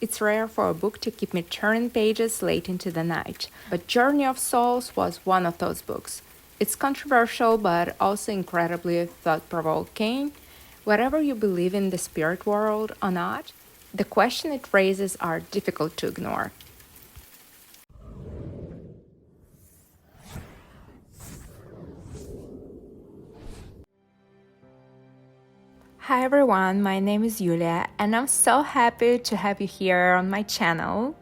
It's rare for a book to keep me turning pages late into the night, but Journey of Souls was one of those books. It's controversial but also incredibly thought-provoking. Whether you believe in the spirit world or not, the questions it raises are difficult to ignore. Hi everyone, my name is Yulia and I'm so happy to have you here on my channel.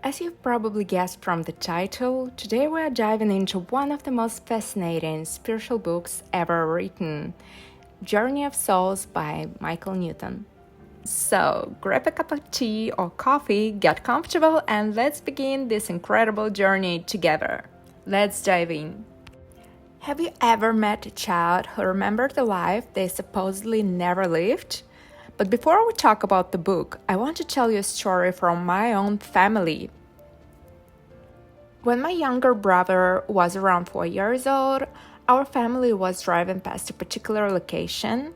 As you've probably guessed from the title, today we are diving into one of the most fascinating spiritual books ever written, Journey of Souls by Michael Newton. So, grab a cup of tea or coffee, get comfortable, and let's begin this incredible journey together. Let's dive in. Have you ever met a child who remembered a life they supposedly never lived? But before we talk about the book, I want to tell you a story from my own family. When my younger brother was around 4 years old, our family was driving past a particular location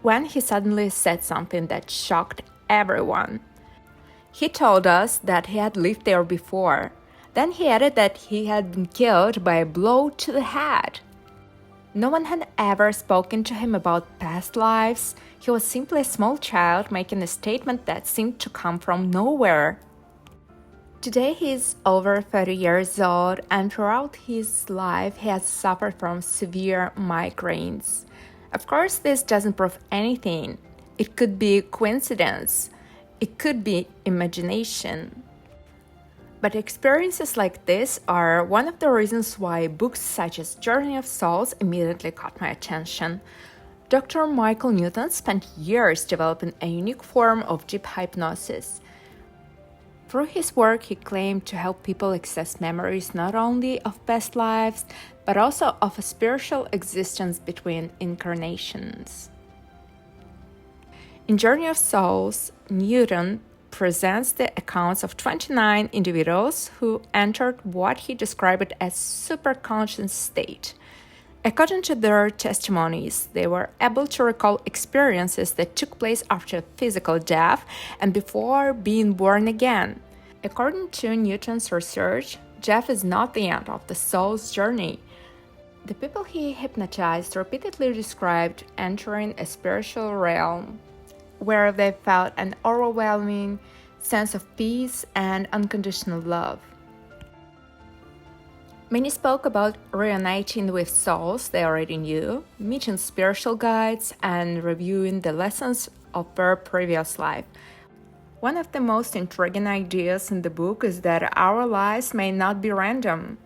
when he suddenly said something that shocked everyone. He told us that he had lived there before. Then he added that he had been killed by a blow to the head. No one had ever spoken to him about past lives. He was simply a small child making a statement that seemed to come from nowhere. Today he is over 30 years old, and throughout his life he has suffered from severe migraines. Of course, this doesn't prove anything. It could be coincidence. It could be imagination. But experiences like this are one of the reasons why books such as Journey of Souls immediately caught my attention. Dr. Michael Newton spent years developing a unique form of deep hypnosis. Through his work, he claimed to help people access memories not only of past lives, but also of a spiritual existence between incarnations. In Journey of Souls, Newton presents the accounts of 29 individuals who entered what he described as superconscious state. According to their testimonies, they were able to recall experiences that took place after physical death and before being born again. According to Newton's research, death is not the end of the soul's journey. The people he hypnotized repeatedly described entering a spiritual realm where they felt an overwhelming sense of peace and unconditional love. Many spoke about reuniting with souls they already knew, meeting spiritual guides, and reviewing the lessons of their previous life. One of the most intriguing ideas in the book is that our lives may not be random.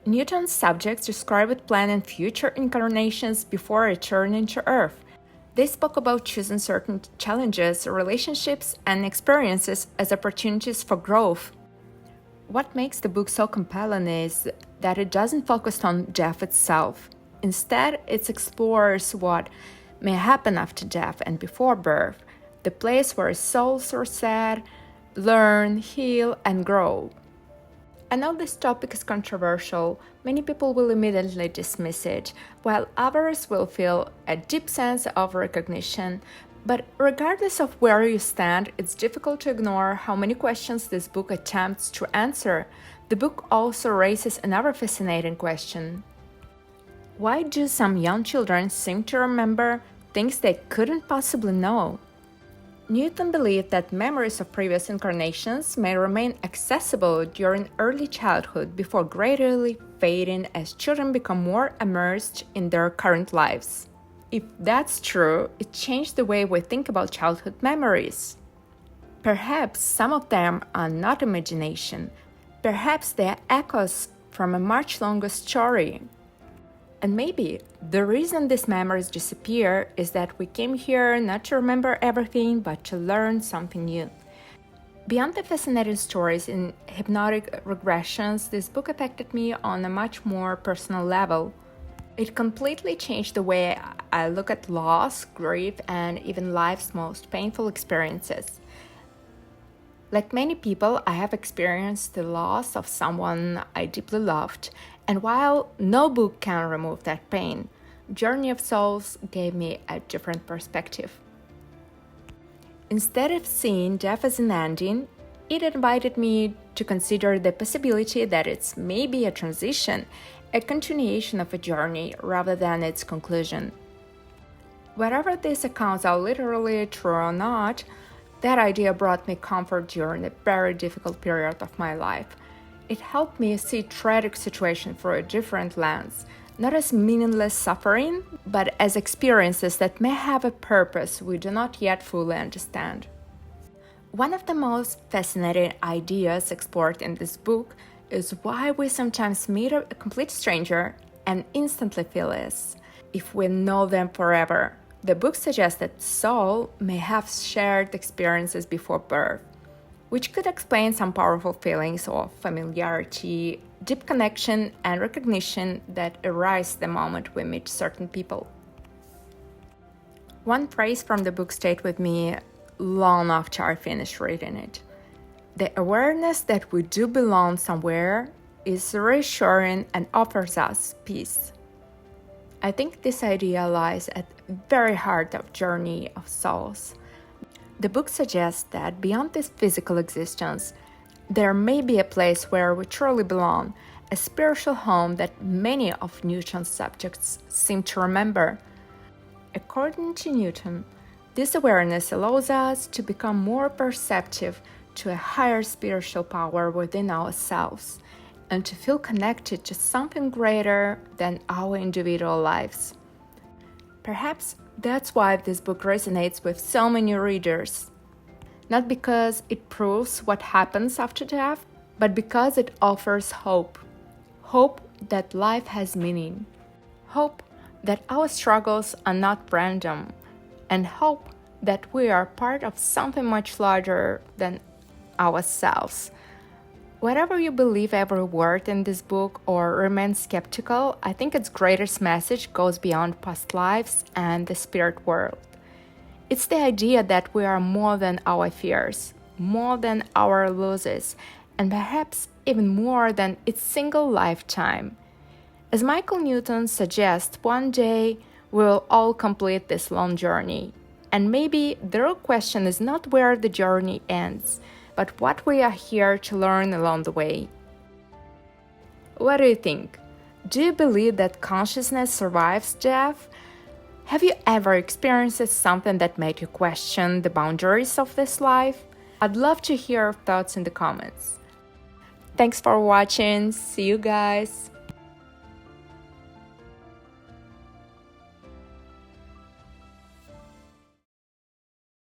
Newton's subjects described planning future incarnations before returning to Earth. They spoke about choosing certain challenges, relationships, and experiences as opportunities for growth. What makes the book so compelling is that it doesn't focus on death itself. Instead, it explores what may happen after death and before birth, the place where souls are set, learn, heal, and grow. I know this topic is controversial. Many people will immediately dismiss it, while others will feel a deep sense of recognition. But regardless of where you stand, it's difficult to ignore how many questions this book attempts to answer. The book also raises another fascinating question. Why do some young children seem to remember things they couldn't possibly know? Newton believed that memories of previous incarnations may remain accessible during early childhood before gradually fading as children become more immersed in their current lives. If that's true, it changed the way we think about childhood memories. Perhaps some of them are not imagination. Perhaps they are echoes from a much longer story. And maybe the reason these memories disappear is that we came here not to remember everything, but to learn something new. Beyond the fascinating stories in hypnotic regressions, this book affected me on a much more personal level. It completely changed the way I look at loss, grief, and even life's most painful experiences. Like many people, I have experienced the loss of someone I deeply loved, and while no book can remove that pain, Journey of Souls gave me a different perspective. Instead of seeing death as an ending, it invited me to consider the possibility that it's maybe a transition, a continuation of a journey rather than its conclusion. Whether these accounts are literally true or not, that idea brought me comfort during a very difficult period of my life. It helped me see tragic situations through a different lens, not as meaningless suffering, but as experiences that may have a purpose we do not yet fully understand. One of the most fascinating ideas explored in this book is why we sometimes meet a complete stranger and instantly feel less if we know them forever. The book suggests that soul may have shared experiences before birth, which could explain some powerful feelings of familiarity, deep connection, and recognition that arise the moment we meet certain people. One phrase from the book stayed with me long after I finished reading it. The awareness that we do belong somewhere is reassuring and offers us peace. I think this idea lies at the very heart of Journey of Souls. The book suggests that beyond this physical existence, there may be a place where we truly belong, a spiritual home that many of Newton's subjects seem to remember. According to Newton, this awareness allows us to become more perceptive to a higher spiritual power within ourselves and to feel connected to something greater than our individual lives. Perhaps that's why this book resonates with so many readers. Not because it proves what happens after death, but because it offers hope. Hope that life has meaning. Hope that our struggles are not random. And hope that we are part of something much larger than ourselves. Whatever you believe every word in this book or remain skeptical, I think its greatest message goes beyond past lives and the spirit world. It's the idea that we are more than our fears, more than our losses, and perhaps even more than its single lifetime. As Michael Newton suggests, one day we will all complete this long journey. And maybe the real question is not where the journey ends, but what we are here to learn along the way. What do you think? Do you believe that consciousness survives death? Have you ever experienced something that made you question the boundaries of this life? I'd love to hear your thoughts in the comments. Thanks for watching. See you guys.